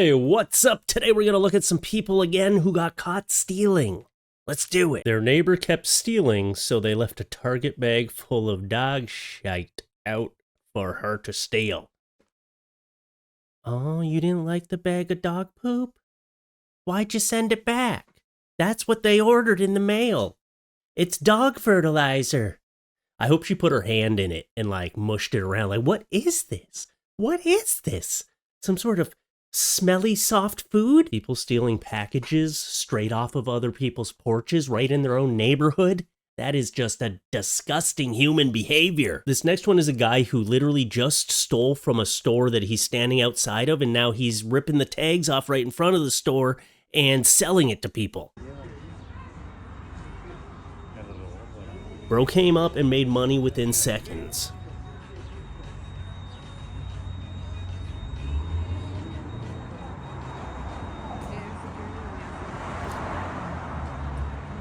Hey, what's up? Today we're going to look at some people again who got caught stealing. Let's do it. Their neighbor kept stealing, so they left a Target bag full of dog shite out for her to steal. Oh, you didn't like the bag of dog poop? Why'd you send it back? That's what they ordered in the mail. It's dog fertilizer. I hope she put her hand in it and mushed it around. What is this? What is this? Some sort of smelly soft food? People stealing packages straight off of other people's porches right in their own neighborhood? That is just a disgusting human behavior. This next one is a guy who literally just stole from a store that he's standing outside of, and now he's ripping the tags off right in front of the store and selling it to people. Bro came up and made money within seconds.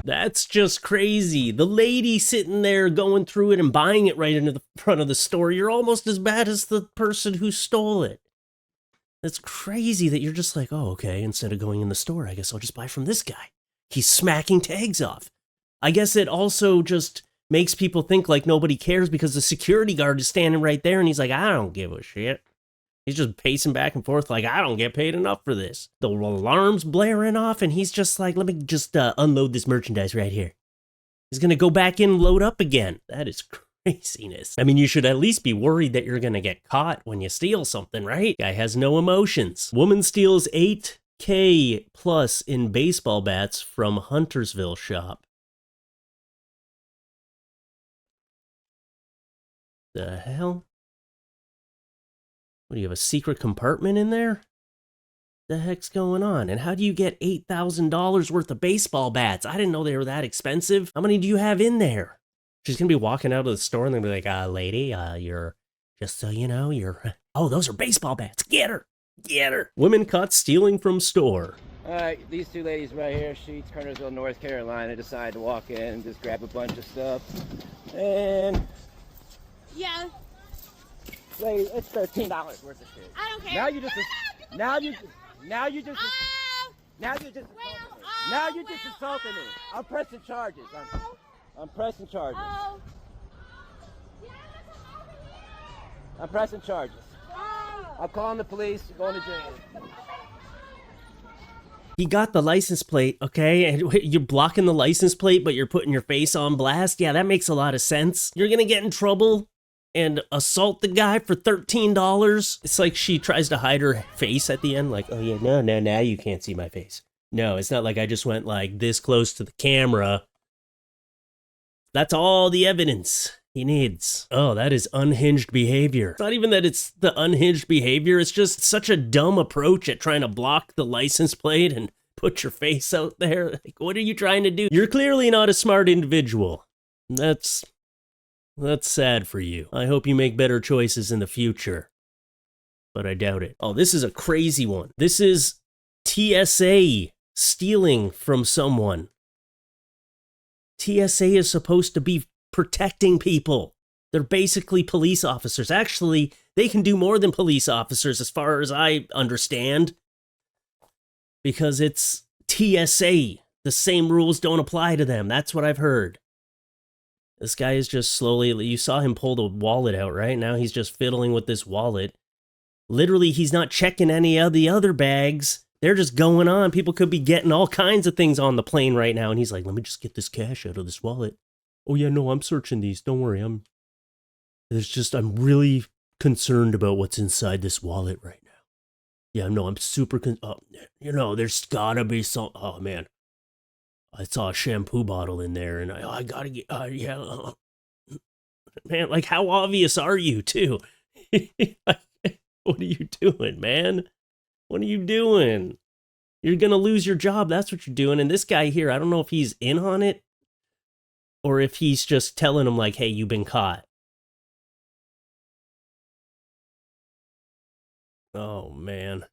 That's just crazy. The lady sitting there going through it and buying it right into the front of the store. You're almost as bad as the person who stole it. That's crazy that you're just like, oh, okay, instead of going in the store, I guess I'll just buy from this guy. He's smacking tags off. I guess it also just makes people think like nobody cares because the security guard is standing right there and he's like, I don't give a shit. He's just pacing back and forth like, I don't get paid enough for this. The alarm's blaring off, and he's just like, let me just unload this merchandise right here. He's going to go back in and load up again. That is craziness. I mean, you should at least be worried that you're going to get caught when you steal something, right? Guy has no emotions. Woman steals $8,000 plus in baseball bats from Huntersville shop. The hell? What, do you have a secret compartment in there? The heck's going on? And how do you get $8,000 worth of baseball bats? I didn't know they were that expensive. How many do you have in there? She's going to be walking out of the store and they'll be like, lady, you're, just so you know, you're, oh, those are baseball bats. Get her. Get her. Women caught stealing from store. All right, these two ladies right here, Sheets, Kernersville, North Carolina, decided to walk in and just grab a bunch of stuff. And yeah. Lady, it's $13 worth of shit. I don't care. Now you just insulted me. I'm pressing charges. I'm pressing charges. Oh. I'm pressing charges. Oh. I'm calling the police. You're going to jail. He got the license plate, okay? And you're blocking the license plate, but you're putting your face on blast? Yeah, that makes a lot of sense. You're gonna get in trouble and assault the guy for $13. It's like she tries to hide her face at the end, like, oh yeah, no, now you can't see my face. No, it's not like I just went like this close to the camera. That's all the evidence he needs. Oh, that is unhinged behavior. It's not even that it's the unhinged behavior, it's just such a dumb approach at trying to block the license plate and put your face out there. Like, what are you trying to do? You're clearly not a smart individual. That's sad for you. I hope you make better choices in the future. But I doubt it. Oh, this is a crazy one. This is TSA stealing from someone. TSA is supposed to be protecting people. They're basically police officers. Actually, they can do more than police officers as far as I understand. Because it's TSA. The same rules don't apply to them. That's what I've heard. This guy is just slowly, you saw him pull the wallet out, right? Now he's just fiddling with this wallet. Literally, he's not checking any of the other bags. They're just going on. People could be getting all kinds of things on the plane right now. And he's like, let me just get this cash out of this wallet. Oh yeah, no, I'm searching these. Don't worry. I'm really concerned about what's inside this wallet right now. Yeah, no, I'm super, there's gotta be some, oh man. I saw a shampoo bottle in there, and I gotta get, man, like, how obvious are you, too? What are you doing, man? What are you doing? You're gonna lose your job, that's what you're doing, and this guy here, I don't know if he's in on it, or if he's just telling him, like, hey, you've been caught. Oh, man.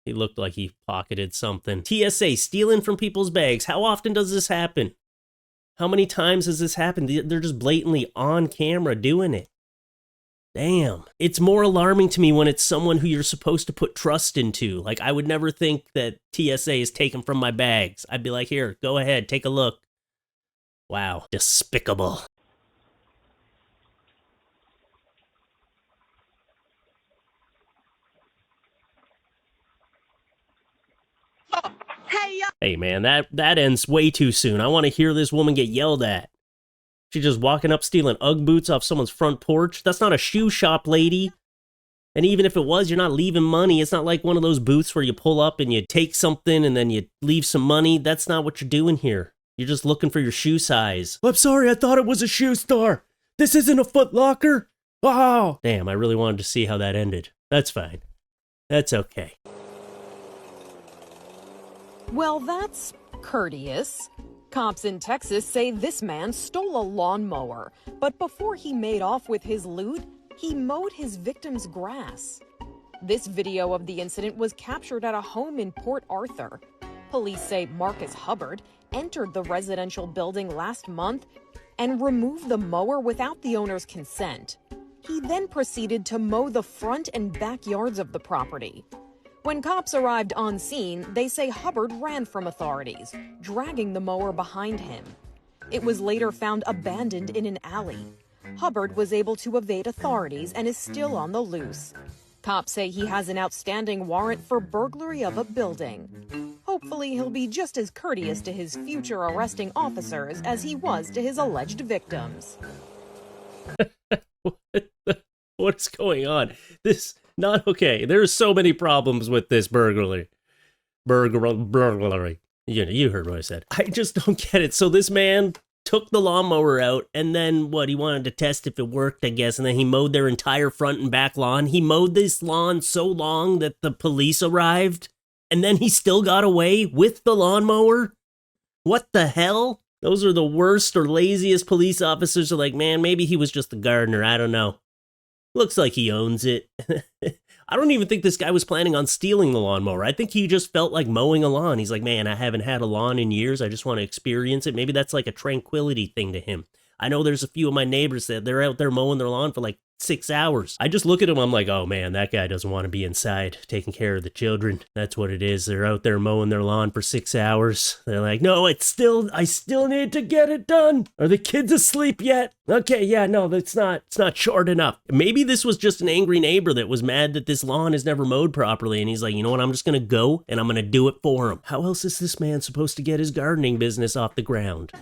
He looked like he pocketed something. TSA, stealing from people's bags. How often does this happen? How many times has this happened? They're just blatantly on camera doing it. Damn. It's more alarming to me when it's someone who you're supposed to put trust into. Like, I would never think that TSA is taken from my bags. I'd be like, here, go ahead, take a look. Wow, despicable. Hey man, that ends way too soon. I want to hear this woman get yelled at. She's just walking up stealing Ugg boots off someone's front porch. That's not a shoe shop, lady. And even if it was, you're not leaving money. It's not like one of those booths where you pull up and you take something and then you leave some money. That's not what you're doing here. You're just looking for your shoe size. I'm sorry, I thought it was a shoe store. This isn't a Foot Locker. Wow. Damn, I really wanted to see how that ended. That's fine. That's okay. Well, that's courteous. Cops in Texas say this man stole a lawnmower, but before he made off with his loot, he mowed his victim's grass. This video of the incident was captured at a home in Port Arthur. Police say Marcus Hubbard entered the residential building last month and removed the mower without the owner's consent. He then proceeded to mow the front and backyards of the property. When cops arrived on scene, they say Hubbard ran from authorities, dragging the mower behind him. It was later found abandoned in an alley. Hubbard was able to evade authorities and is still on the loose. Cops say he has an outstanding warrant for burglary of a building. Hopefully, he'll be just as courteous to his future arresting officers as he was to his alleged victims. What's going on? This not okay. There's so many problems with this burglary. Burglary. You heard what I said. I just don't get it. So this man took the lawnmower out, and then what? He wanted to test if it worked, I guess, and then he mowed their entire front and back lawn. He mowed this lawn so long that the police arrived, and then he still got away with the lawnmower? What the hell? Those are the worst or laziest police officers. Are like, man, maybe he was just the gardener. I don't know. Looks like he owns it. I don't even think this guy was planning on stealing the lawnmower. I think he just felt like mowing a lawn. He's like, man, I haven't had a lawn in years. I just want to experience it. Maybe that's like a tranquility thing to him. I know there's a few of my neighbors that they're out there mowing their lawn for like 6 hours. I just look at him, I'm like, oh man, that guy doesn't want to be inside taking care of the children. That's what it is. They're out there mowing their lawn for 6 hours. They're like, no, I still need to get it done. Are the kids asleep yet? Okay, yeah, no, it's not short enough. Maybe this was just an angry neighbor that was mad that this lawn is never mowed properly, and he's like, you know what, I'm just gonna go and I'm gonna do it for him. How else is this man supposed to get his gardening business off the ground?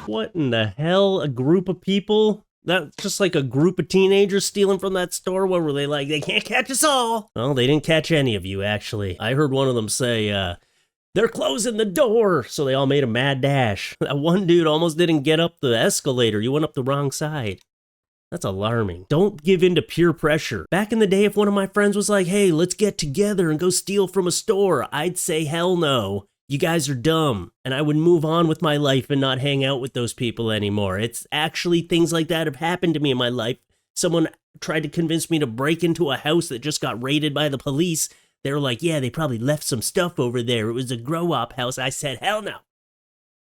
What in the hell? A group of people? That's just like a group of teenagers stealing from that store? What were they like? They can't catch us all. Well, they didn't catch any of you, actually. I heard one of them say, they're closing the door. So they all made a mad dash. That one dude almost didn't get up the escalator. You went up the wrong side. That's alarming. Don't give in to peer pressure. Back in the day, if one of my friends was like, hey, let's get together and go steal from a store, I'd say, hell no. You guys are dumb. And I would move on with my life and not hang out with those people anymore. It's actually things like that have happened to me in my life. Someone tried to convince me to break into a house that just got raided by the police. They were like, yeah, they probably left some stuff over there. It was a grow-op house. I said, hell no.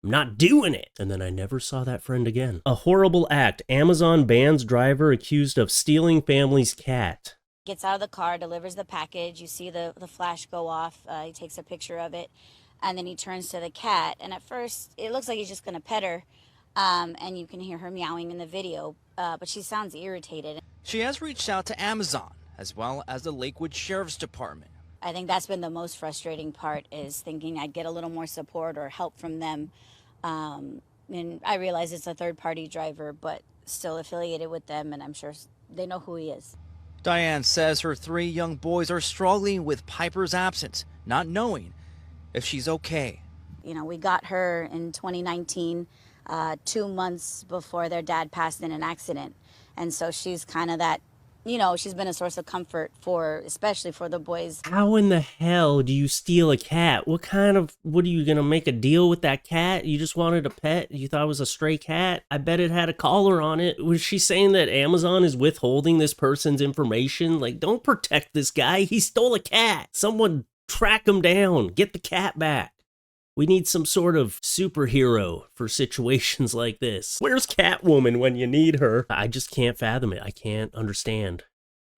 I'm not doing it. And then I never saw that friend again. A horrible act. Amazon bans driver accused of stealing family's cat. Gets out of the car, delivers the package. You see the flash go off. He takes a picture of it. And then he turns to the cat. And at first, it looks like he's just going to pet her. And you can hear her meowing in the video. But she sounds irritated. She has reached out to Amazon, as well as the Lakewood Sheriff's Department. I think that's been the most frustrating part, is thinking I'd get a little more support or help from them. And I realize it's a third-party driver, but still affiliated with them, and I'm sure they know who he is. Diane says her 3 young boys are struggling with Piper's absence, not knowing if she's okay. You know, we got her in 2019, 2 months before their dad passed in an accident. And so she's kind of that you know, she's been a source of comfort for, especially for the boys. How in the hell do you steal a cat? What are you gonna make a deal with that cat? You just wanted a pet? You thought it was a stray cat? I bet it had a collar on it. Was she saying that Amazon is withholding this person's information? Like, don't protect this guy. He stole a cat. Someone track him down. Get the cat back. We need some sort of superhero for situations like this. Where's Catwoman when you need her? I just can't fathom it. I can't understand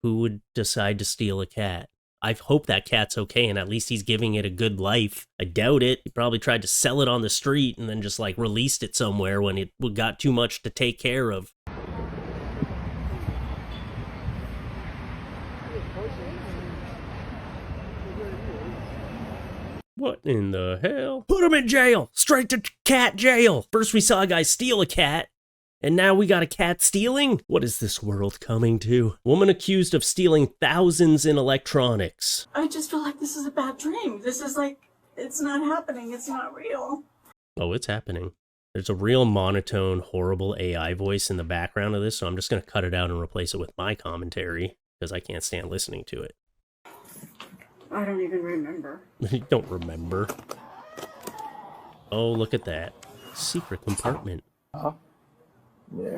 who would decide to steal a cat. I hope that cat's okay and at least he's giving it a good life. I doubt it. He probably tried to sell it on the street and then just like released it somewhere when it got too much to take care of. What in the hell? Put him in jail! Straight to cat jail! First we saw a guy steal a cat, and now we got a cat stealing? What is this world coming to? Woman accused of stealing thousands in electronics. I just feel like this is a bad dream. This is like, it's not happening. It's not real. Oh, it's happening. There's a real monotone, horrible AI voice in the background of this, so I'm just going to cut it out and replace it with my commentary, because I can't stand listening to it. I don't even remember. You don't remember. Oh, look at that. Secret compartment. I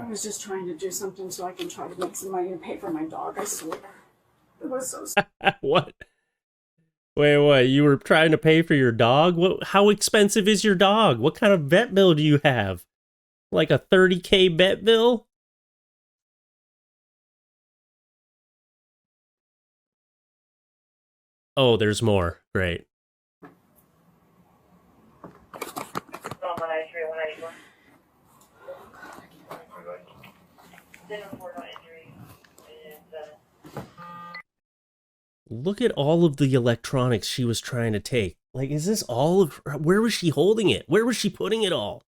was just trying to do something so I can try to make some money and pay for my dog, I swear. It was so What? Wait, what? You were trying to pay for your dog? How expensive is your dog? What kind of vet bill do you have? Like a $30K vet bill? Oh, there's more. Great. Look at all of the electronics she was trying to take. Like, is this all of her? Where was she holding it? Where was she putting it all?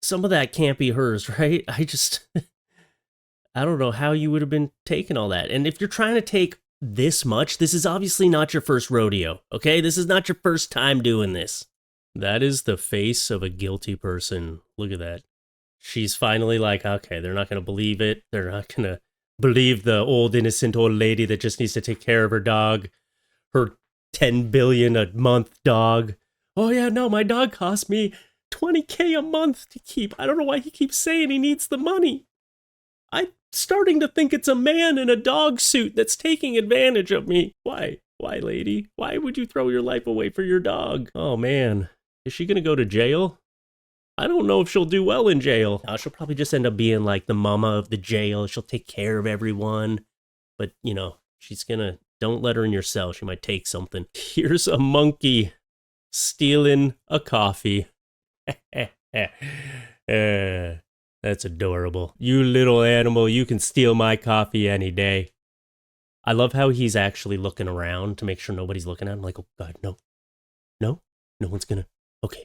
Some of that can't be hers, right? I don't know how you would have been taking all that. And if you're trying to take this much, this is obviously not your first rodeo, okay? This is not your first time doing this. That is the face of a guilty person. Look at that. She's finally like, okay, they're not going to believe it. They're not going to believe the old innocent old lady that just needs to take care of her dog. Her 10 billion a month dog. Oh yeah, no, my dog cost me 20K a month to keep. I don't know why he keeps saying he needs the money. I'm starting to think it's a man in a dog suit that's taking advantage of me. Why? Why, lady? Why would you throw your life away for your dog? Oh man, is she gonna go to jail? I don't know if she'll do well in jail. She'll probably just end up being like the mama of the jail. She'll take care of everyone. But, you know, she's gonna... Don't let her in your cell. She might take something. Here's a monkey stealing a coffee. That's adorable. You little animal, you can steal my coffee any day. I love how he's actually looking around to make sure nobody's looking at him. Like, oh, God, no. No? No one's gonna... Okay.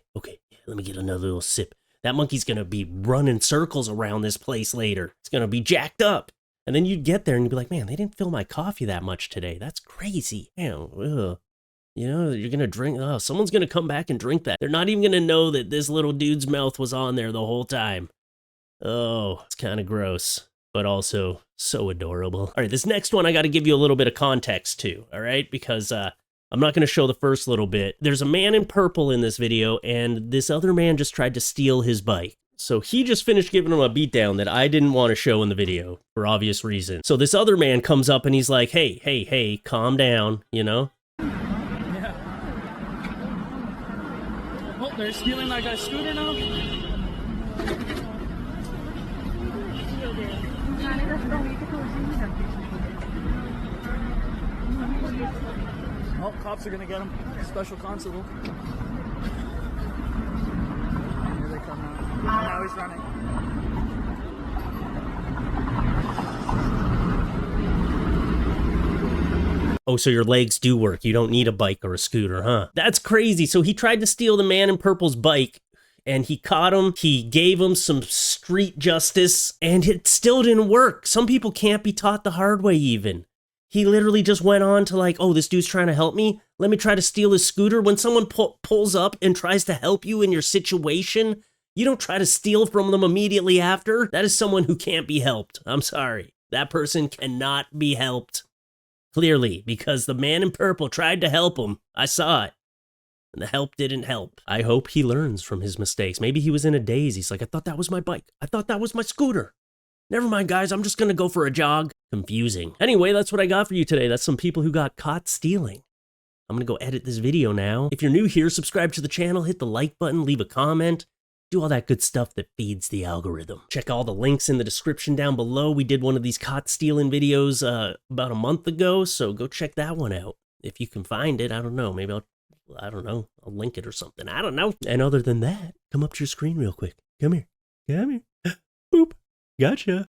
Yeah, let me get another little sip. That monkey's gonna be running circles around this place later. It's gonna be jacked up. And then you'd get there and you'd be like, man, they didn't fill my coffee that much today. That's crazy. Damn, ugh. You know, you're gonna drink... Oh, someone's gonna come back and drink that. They're not even gonna know that this little dude's mouth was on there the whole time. Oh, it's kind of gross, but also so adorable. All right, this next one I got to give you a little bit of context to, all right? Because I'm not going to show the first little bit. There's a man in purple in this video, and this other man just tried to steal his bike. So he just finished giving him a beatdown that I didn't want to show in the video for obvious reasons. So this other man comes up and he's like, hey, calm down, you know? Yeah. Oh, they're stealing that guy's scooter now? Oh, cops are gonna get him. Special constable. Here they come now. Now he's running. Oh, so your legs do work. You don't need a bike or a scooter, huh? That's crazy. So he tried to steal the man in purple's bike, and he caught him. He gave him some street justice, and it still didn't work. Some people can't be taught the hard way even. He literally just went on to like, oh, this dude's trying to help me. Let me try to steal his scooter. When someone pulls up and tries to help you in your situation, you don't try to steal from them immediately after. That is someone who can't be helped. I'm sorry. That person cannot be helped. Clearly, because the man in purple tried to help him. I saw it. And the help didn't help. I hope he learns from his mistakes. Maybe he was in a daze. He's like, I thought that was my bike. I thought that was my scooter. Never mind, guys. I'm just going to go for a jog. Confusing. Anyway, that's what I got for you today. That's some people who got caught stealing. I'm going to go edit this video now. If you're new here, subscribe to the channel, hit the like button, leave a comment. Do all that good stuff that feeds the algorithm. Check all the links in the description down below. We did one of these caught stealing videos about a month ago, so go check that one out. If you can find it, I don't know. Maybe I'll link it or something. I don't know. And other than that, come up to your screen real quick. Come here. Come here. Boop. Gotcha.